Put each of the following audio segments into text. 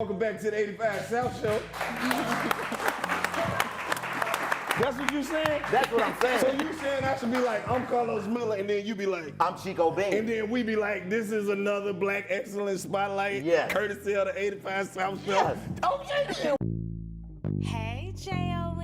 Welcome back to the 85 South Show. That's what you saying? That's what I'm saying. So you saying I should be like, I'm Karlous Miller, and then you be like, I'm Chico Bean. and then we be like, this is another Black Excellence Spotlight, yes. courtesy of the 85 South Show. Yes. Okay. Hey, J-O-N.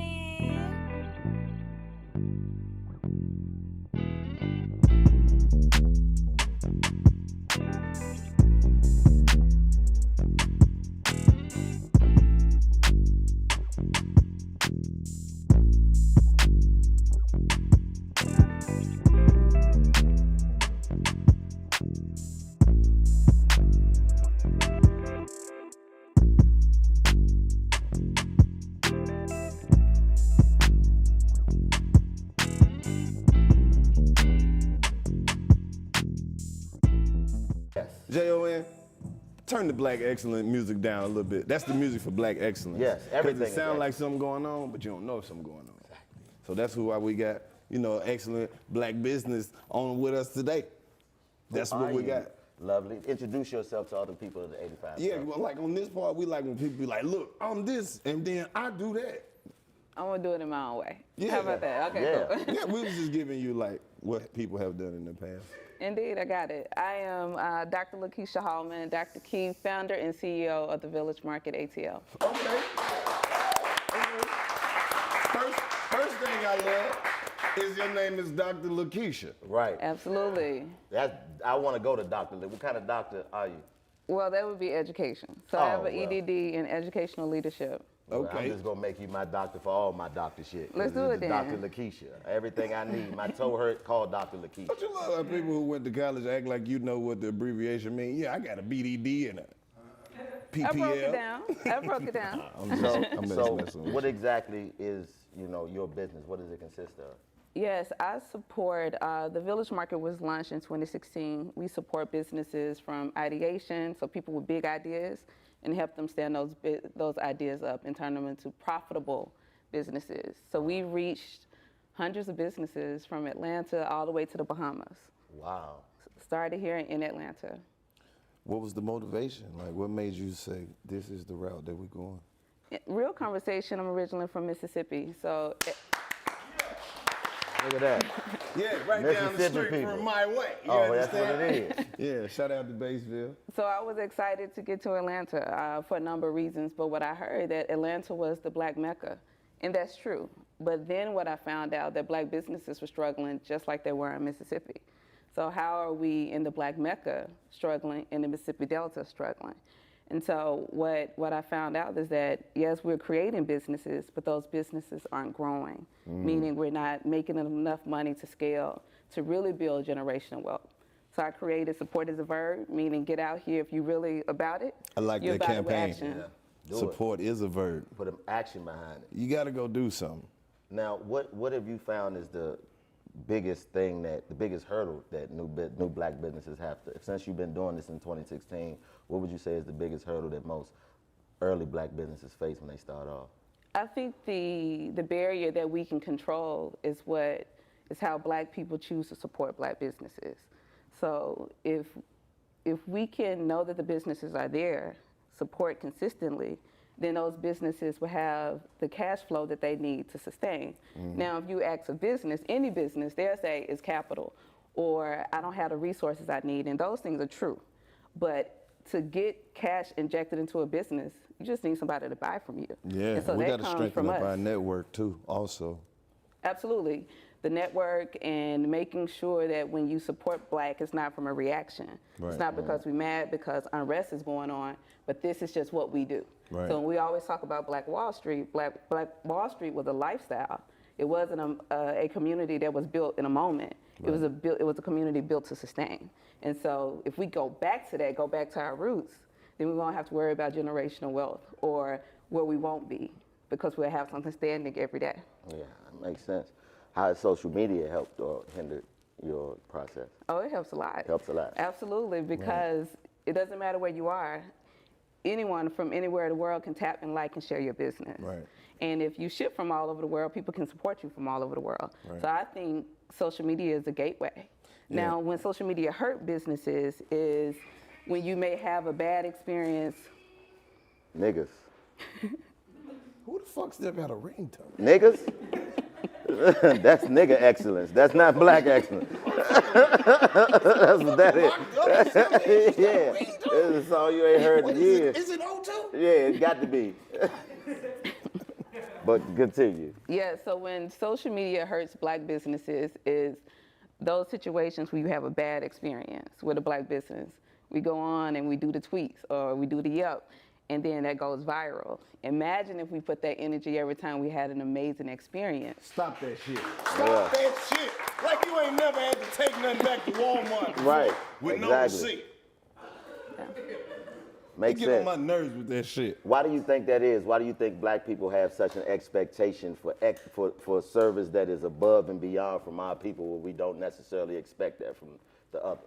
J-O-N, turn the Black Excellent music down a little bit. That's the music for Black Excellence. Yes, everything. Because it sounds like something going on, but you don't know if something going on. Exactly. So that's why we got, excellent Black business on with us today. That's what we got. Lovely. Introduce yourself to other people of the 85. Yeah, well, like on this part, we like when people be like, look, I'm this, and then I do that. I'm gonna do it in my own way. Yeah. How about that? Okay, Yeah. cool. Yeah, we was just giving you like what people have done in the past. Indeed, I got it. I am Dr. Lakeysha Hallmon, Dr. Key, founder and CEO of the Village Market ATL. Okay. First thing I love is your name is Dr. Lakeysha. Right. Absolutely. I want to go to Dr. Lee. What kind of doctor are you? Well, that would be education. So I have an well. EDD in educational leadership. Well, Okay. I'm just going to make you my doctor for all my doctor shit. Let's do it then. Dr. Lakeysha. Everything I need. My toe hurt, call Dr. Lakeysha. Don't you love how people who went to college act like you know what the abbreviation means? Yeah, I got a BDD and a PPL. I broke it down. I broke it down. I'm So messing with what you. exactly is, your business? What does it consist of? Yes, I support, the Village Market was launched in 2016. We support businesses from ideation, so people with big ideas, and help them stand those ideas up and turn them into profitable businesses. So we reached hundreds of businesses from Atlanta all the way to the Bahamas. Wow. Started here in Atlanta. What was the motivation? Like, what made you say, this is the route that we're going? Real conversation, I'm originally from Mississippi, so Look at that. Yeah, right down the Mississippi street people. from my way. You Oh, that's understand? what it is. Yeah, shout out to Batesville. So I was excited to get to Atlanta for a number of reasons, but what I heard that Atlanta was the Black Mecca, and that's true. But then what I found out that Black businesses were struggling just like they were in Mississippi. So how are we in the Black Mecca struggling, in the Mississippi Delta struggling? And so what I found out is that, yes, we're creating businesses, but those businesses aren't growing, meaning we're not making enough money to scale to really build generational wealth. So I created Support is a Verb, meaning get out here if you're really about it. I like you're that about it with campaign. action. Do Support is a verb. Put an action behind it. You got to go do something. Now, what have you found is the biggest hurdle that new Black businesses have to, since you've been doing this in 2016, what would you say is the biggest hurdle that most early Black businesses face when they start off? I think the barrier that we can control is how Black people choose to support Black businesses. So if we can know that the businesses are there, support consistently, then those businesses will have the cash flow that they need to sustain. Now, if you ask a business, any business, they'll say it's capital, or I don't have the resources I need, and those things are true. But to get cash injected into a business, you just need somebody to buy from you. Yeah, and so we that got to comes strengthen from up us. our network too, also. Absolutely. The network and making sure that when you support Black, it's not from a reaction. Right. It's not because we're mad because unrest is going on, but this is just what we do. Right. So when we always talk about Black Wall Street, Black Wall Street was a lifestyle. It wasn't a community that was built in a moment. Right. It was a community built to sustain. And so if we go back to that, go back to our roots, then we won't have to worry about generational wealth or where we won't be, because we'll have something standing every day. Yeah, that makes sense. How has social media helped or hindered your process? Oh, it helps a lot. Helps a lot. Absolutely, because it doesn't matter where you are. Anyone from anywhere in the world can tap and like and share your business. Right. And if you ship from all over the world, people can support you from all over the world. Right. So I think social media is a gateway. Yeah. Now, when social media hurt businesses is when you may have a bad experience Niggas. Who the fuck still got a ringtone? Niggas? That's nigga excellence. That's not black excellence. That's what that is. Yeah. This is a song you ain't heard in years. Is it O2? Yeah, it got to be. But continue. Yeah, so when social media hurts black businesses is those situations where you have a bad experience with a black business. We go on and we do the tweets or we do the Yelp, and then that goes viral. Imagine if we put that energy every time we had an amazing experience. Stop that shit. Stop that shit. Like you ain't never had to take nothing back to Walmart before Right. with no Exactly. receipt. Makes You get on sense. my nerves with that shit. Why do you think that is? Why do you think black people have such an expectation for a service that is above and beyond from our people where we don't necessarily expect that from the other?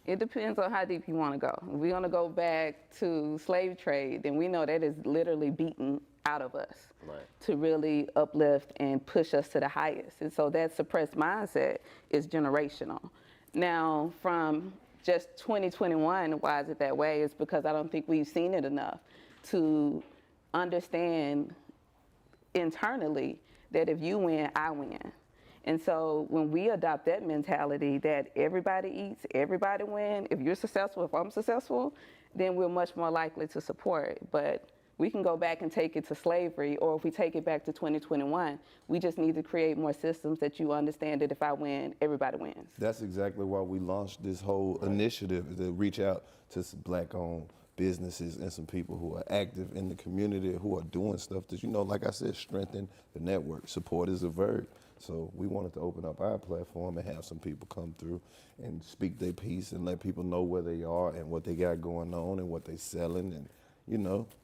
It depends on how deep you want to go. If we want to go back to slave trade, then we know that is literally beaten out of us to really uplift and push us to the highest. And so that suppressed mindset is generational. Now, from just 2021, why is it that way? It's because I don't think we've seen it enough to understand internally that if you win, I win. And so when we adopt that mentality that everybody eats, everybody wins, if you're successful, if I'm successful, then we're much more likely to support. But we can go back and take it to slavery, or if we take it back to 2021, we just need to create more systems that you understand that if I win, everybody wins. That's exactly why we launched this whole initiative to reach out to some black-owned businesses and some people who are active in the community, who are doing stuff that, like I said, strengthen the network. Support is a verb. So we wanted to open up our platform and have some people come through and speak their piece and let people know where they are and what they got going on and what they're selling and,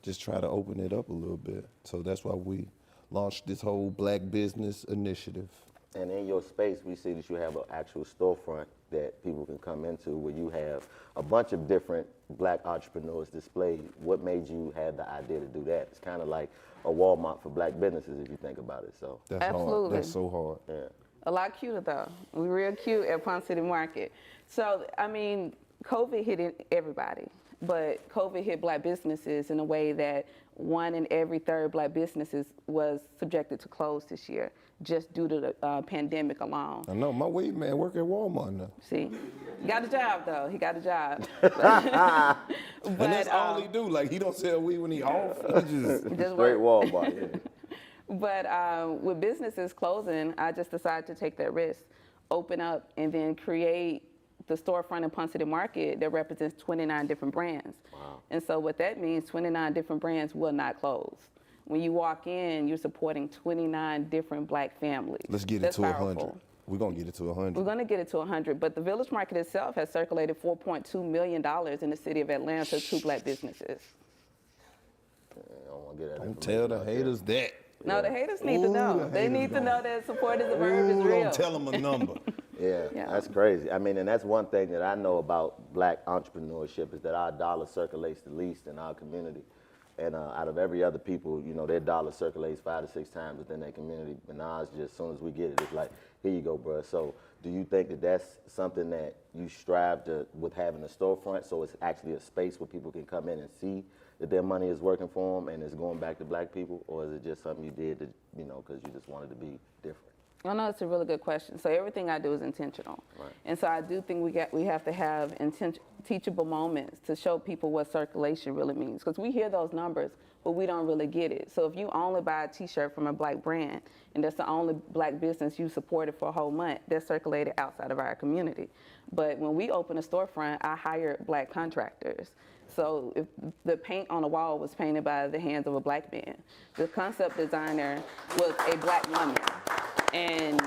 just try to open it up a little bit. So that's why we launched this whole Black Business Initiative. And in your space, we see that you have an actual storefront that people can come into where you have a bunch of different black entrepreneurs displayed. What made you have the idea to do that? It's kind of like a Walmart for black businesses if you think about it. So That's hard. Absolutely. That's so hard. yeah. A lot cuter though. We're real cute at Pond City Market. So, COVID hit everybody, but COVID hit black businesses in a way that 1 in every 3 black businesses was subjected to close this year, just due to the pandemic alone. I know, my weed man work at Walmart now. See, he got a job though. He got a job. And that's all he do. Like, he don't sell weed when he off. He just Straight Walmart. Yeah. But with businesses closing, I just decided to take that risk, open up, and then create the storefront in Pond City Market that represents 29 different brands. Wow. And so what that means, 29 different brands will not close. When you walk in, you're supporting 29 different black families. let's get That's it to powerful. 100. We're going to get it to 100. We're going to get it to 100, but the Village Market itself has circulated $4.2 million in the city of Atlanta to black businesses. I don't want to get that Don't information tell the out there. haters that. No, the haters need to know. the They haters need to don't. know that support is a verb is real. Don't tell them a number. Yeah, Yeah. that's crazy. And that's one thing that I know about black entrepreneurship is that our dollar circulates the least in our community. And out of every other people, their dollar circulates 5 to 6 times within their community. But ours, just as soon as we get it, it's like, here you go, bro. So do you think that that's something that you strive to with having a storefront, so it's actually a space where people can come in and see that their money is working for them and it's going back to black people? Or is it just something you did to, because you just wanted to be different? I know it's a really good question. So everything I do is intentional. Right. And so I do think we have to have teachable moments to show people what circulation really means. Because we hear those numbers, but we don't really get it. So if you only buy a t-shirt from a black brand, and that's the only black business you supported for a whole month, that's circulated outside of our community. But when we open a storefront, I hired black contractors. So if the paint on the wall was painted by the hands of a black man, the concept designer was a black woman. And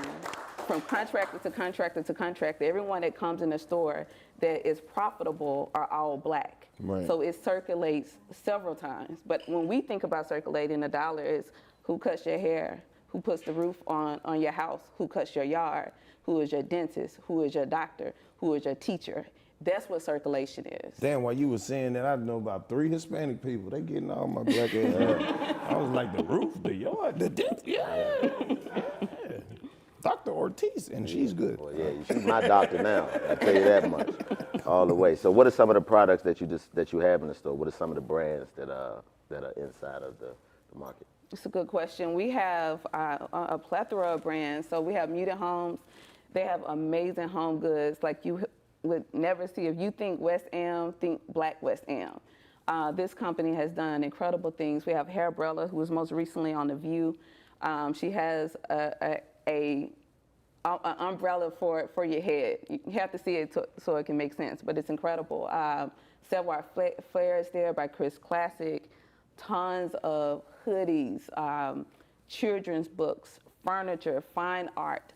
from contractor to contractor to contractor, everyone that comes in the store that is profitable are all black. Right. So it circulates several times. But when we think about circulating, the dollar is who cuts your hair, who puts the roof on your house, who cuts your yard, who is your dentist, who is your doctor, who is your teacher. That's what circulation is. Damn, while you were saying that, I know about 3 Hispanic people. They getting all my black ass. I was like, the roof, the yard, the dent, yeah. Dr. Ortiz, and she's good. Well, yeah, she's my doctor now. I tell you that much. All the way. So what are some of the products that you have in the store? What are some of the brands that are inside of the market? It's a good question. We have a plethora of brands. So we have Muted Homes. They have amazing home goods like you would never see. If you think West Am, think Black West Am. This company has done incredible things. We have Hairbrella, who was most recently on The View. She has an umbrella for your head. You have to see it so it can make sense, but it's incredible. Savoir Faire is there by Chris Classic. Tons of hoodies, children's books, furniture, fine art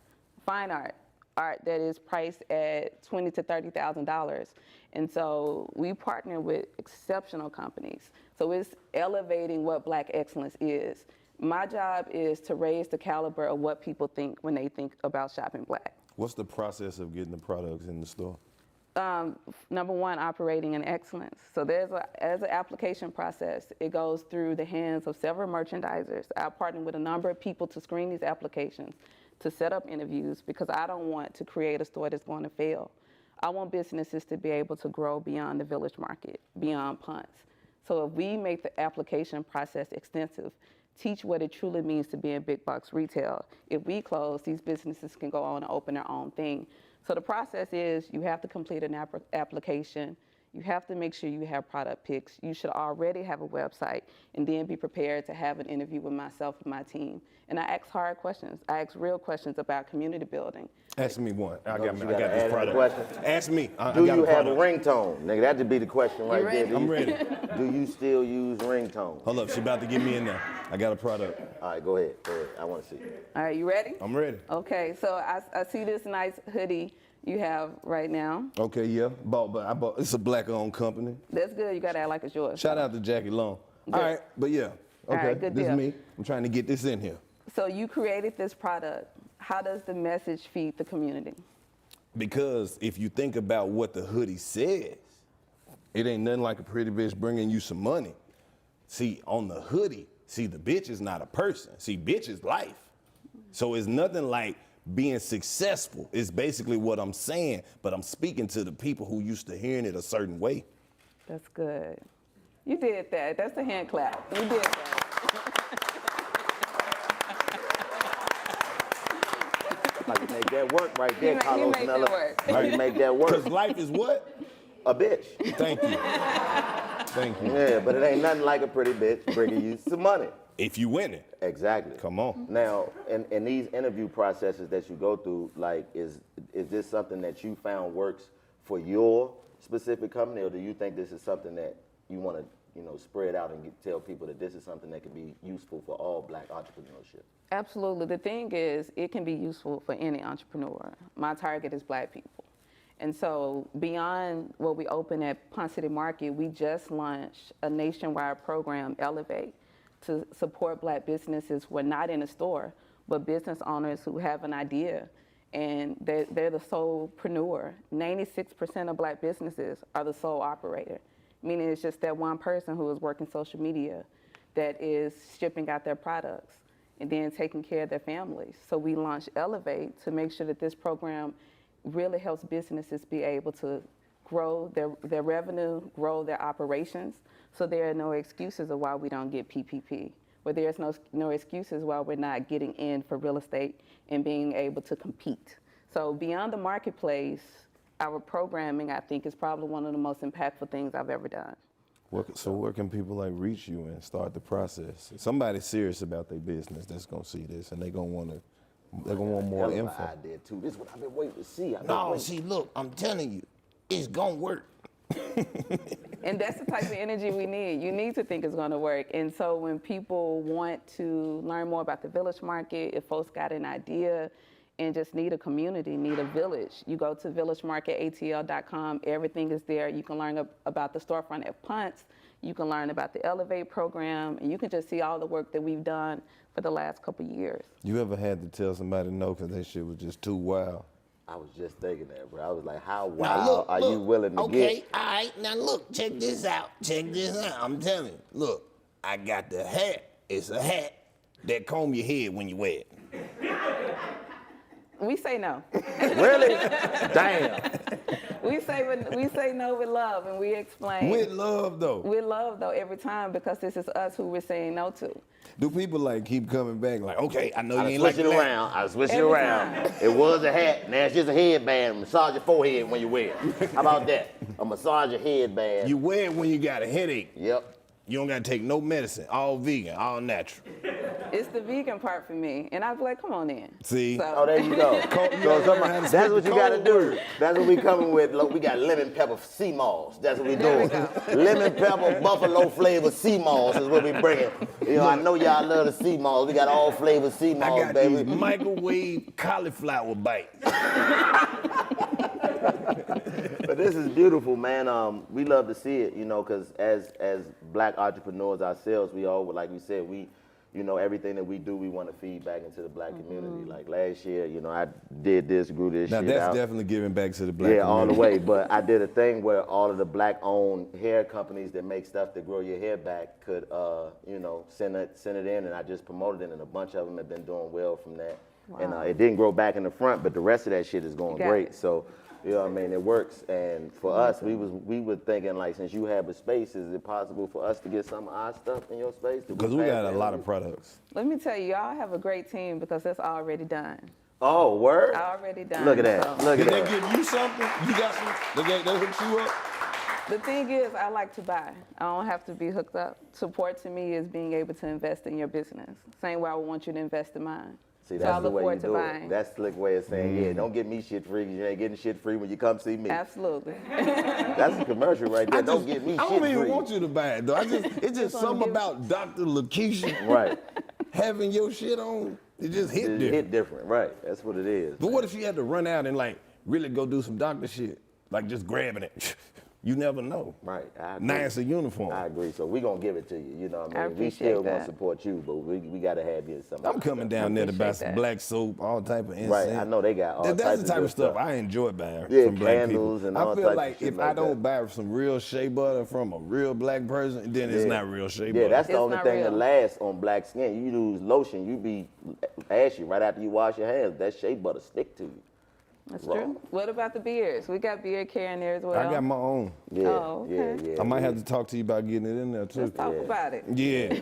that is priced at $20,000 to $30,000. And so we partner with exceptional companies. So it's elevating what Black excellence is. My job is to raise the caliber of what people think when they think about shopping Black. What's the process of getting the products in the store? Number one, operating in excellence. So there's an application process. It goes through the hands of several merchandisers. I partner with a number of people to screen these applications, to set up interviews, because I don't want to create a store that's going to fail. I want businesses to be able to grow beyond the village market, beyond punts. So if we make the application process extensive, teach what it truly means to be in big box retail. If we close, these businesses can go on and open their own thing. So the process is you have to complete an application. You have to make sure you have product pics. You should already have a website, and then be prepared to have an interview with myself and my team. And I ask hard questions. I ask real questions about community building. Ask me one. I got you this gotta add product. question. Ask me. Do you have a ringtone? Nigga, that should be the question right ready? there. I'm ready. Do you still use ringtone? Hold up, she about to get me in there. I got a product. All right, go ahead. I want to see. All right, you ready? I'm ready. Okay, so I see this nice hoodie you have right now. Okay, yeah. I bought. It's a Black-owned company. That's good. You gotta act like it's yours. Shout out to Jackie Long. Good. All right, but yeah. All Okay, right, good this deal. is me. I'm trying to get this in here. So you created this product. How does the message feed the community? Because if you think about what the hoodie says, it ain't nothing like a pretty bitch bringing you some money. See, on the hoodie, the bitch is not a person. See, bitch is life. So it's nothing like being successful. It's basically what I'm saying, but I'm speaking to the people who used to hearing it a certain way. That's good. You did that. That's a hand clap. You did that. Like you make that work right there, You Karlous make Miller. that work. Like you make that Because work. life is what? A bitch. Thank you. Thank you. Yeah, but it ain't nothing like a pretty bitch bringing you some money. If you win it, Exactly. come on. Now, in these interview processes that you go through, like, is this something that you found works for your specific company, or do you think this is something that you want to, spread out and tell people that this is something that could be useful for all Black entrepreneurship? Absolutely. The thing is, it can be useful for any entrepreneur. My target is Black people. And so beyond what we open at Ponce City Market, we just launched a nationwide program, Elevate, to support Black businesses who are not in a store, but business owners who have an idea and they're the solopreneur. 96% of Black businesses are the sole operator, meaning it's just that one person who is working social media that is shipping out their products and then taking care of their families. So we launched Elevate to make sure that this program really helps businesses be able to grow their revenue, grow their operations, so there are no excuses of why we don't get PPP, where there's no excuses why we're not getting in for real estate and being able to compete. So beyond the marketplace, our programming, I think, is probably one of the most impactful things I've ever done. So where can people reach you and start the process? Somebody serious about their business that's gonna see this and they're gonna want more Hell of an info. idea too. This is what I've been waiting to see. Look, I'm telling you, it's gonna work. And that's the type of energy we need. You need to think it's going to work. And so when people want to learn more about the village market, if folks got an idea and just need a community, need a village, you go to villagemarketatl.com. Everything is there. You can learn about the storefront at Punts. You can learn about the Elevate program. And you can just see all the work that we've done for the last couple of years. You ever had to tell somebody no because that shit was just too wild? I was just thinking that, bro. I was like, how wild are you willing to get? Okay, all right. Now look, check this out. I'm telling you. Look, I got the hat. It's a hat that comb your head when you wear it. We say no. Really? Damn. We say no with love, and we explain. With love, though. With love, though, every time, because this is us who we're saying no to. Do people like keep coming back? Like, okay, I know you I ain't switch like it that. around. I switch it Every around. time. It was a hat. Now it's just a headband. Massage your forehead when you wear it. How about that? A massage your headband. You wear it when you got a headache. Yep. You don't gotta take no medicine. All vegan, all natural. It's the vegan part for me, and I'd be like, come on in. See? So, Oh, there you go. That's what you gotta do. That's what we coming with. Look, we got lemon pepper sea moss. That's what we There doing. we go. Lemon pepper buffalo flavor sea moss is what we bringing. You know, I know y'all love the sea moss. We got all flavor sea I moss, got baby. these microwave cauliflower bites. But this is beautiful, man. We love to see it, you know, because as black entrepreneurs ourselves, we all, like we said, you know, everything that we do, we want to feed back into the black community. Like last year, you know, I did this, grew this Now shit that's out. definitely giving back to the black Yeah, community. all the way. But I did a thing where all of the black-owned hair companies that make stuff to grow your hair back could, you know, send it in, and I just promoted it, and a bunch of them have been doing well from that. Wow. And it didn't grow back in the front, but the rest of that shit is going got great. it. So, you know what I mean? It works. And for us, we were thinking, like, since you have a space, is it possible for us to get some of our stuff in your space? Because we got a lot of products. let me tell you, y'all have a great team because that's already done. Oh, word? Already done. Look at that. So- Look at Did they that. give you something? You got some? They hooked you up? The thing is, I like to buy. I don't have to be hooked up. Support to me is being able to invest in your business. Same way I would want you to invest in mine. See, So I that's the look way you forward to do buying. it. That's a slick way of saying, yeah, don't get me shit free because you ain't getting shit free when you come see me. Absolutely. That's a commercial right there. Don't get me I shit don't even free. want you to buy it, though. It's just wanna something give- about Dr. Lakeysha Right. having your shit on. It just hit It different. hit different, right. That's what it is. But what if you had to run out and like really go do some doctor shit? Like just grabbing it. You never know. Right. I agree. Now it's a uniform. I agree. So we gonna give it to you. You know what I I mean? We appreciate still gonna that. support you, but we gotta have you in some. I'm coming down there to buy appreciate some that. black soap, all type of incense. Right, I know they got all That's types the of type good of stuff stuff. I enjoy buying Yeah, from black candles people. and I all feel types of like shit if like I don't that. buy some real shea butter from a real black person, then it's Yeah. not real shea Yeah, butter. that's the It's only not thing that real. lasts on black skin. You use lotion, you be ashy right after you wash your hands. That shea butter stick to you. That's Raw. true. What about the beards? We got beard care in there as well. I got my own. Yeah, Oh, okay. yeah. I might have to talk to you about getting it in there too. Let's talk Yeah. about it. Yeah.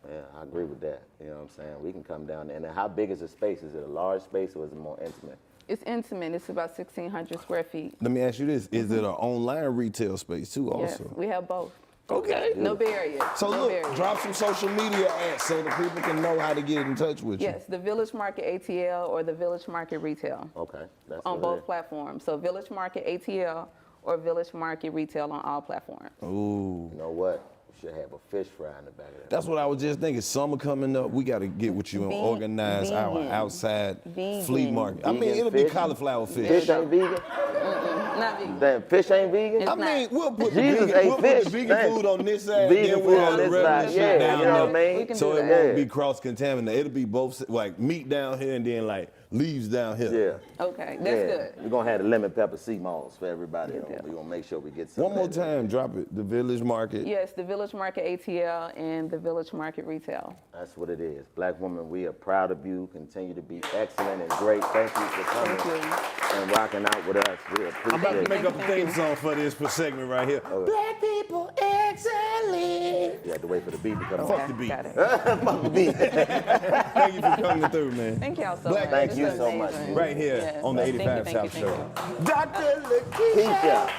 Yeah, I agree with that. You know what I'm saying? We can come down there. And then how big is the space? Is it a large space or is it more intimate? It's intimate. It's about 1,600 square feet. Let me ask you this: is it an online retail space too? Yes, Also. we have both. Okay. No barriers. So no look, barriers. drop some social media ads so the people can know how to get in touch with you. Yes, the Village Market ATL or the Village Market Retail Okay. That's on what it both platforms. So Village Market ATL or Village Market Retail on all platforms. Ooh. is. You know what? We should have a fish fry in the back of that. That's what I was just thinking. Summer coming up, we got to get with you and organize our vegan. outside Vegan. flea market. I mean, Vegan it'll be fish? cauliflower fish. Fish ain't vegan? Not vegan. Damn, fish ain't vegan? It's I mean, not. we'll put Jesus the vegan, ate we'll put fish. the vegan Damn. food on this side, Vegan then food we'll on have the this regular side. shit Yeah, down you know what I there. mean? We can So do it that. won't be cross-contaminated. It'll be both, like meat down here and then like leaves down here. Yeah. Okay, that's good. We're going to have the lemon pepper sea moss for everybody. We're going to make sure we get some. One of more that. time, drop it. The Village Market. Yes, the Village Market ATL and the Village Market Retail. That's what it is. Black woman, we are proud of you. Continue to be excellent and great. Thank you for coming Thank you. and rocking out with us. We appreciate I'm about to it. make up a theme song for this segment right here. Black people excellent. You have to wait for the beat to come Fuck on. the beat. Got it. Fuck the beat. Thank you for coming through, man. Thank y'all so Black- much. Thank This you was so much. amazing. Right here Yes. on the Thank you, 85 thank you, South thank Show. you. Dr. Lakeysha.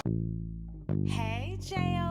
Keisha. Hey, J.O.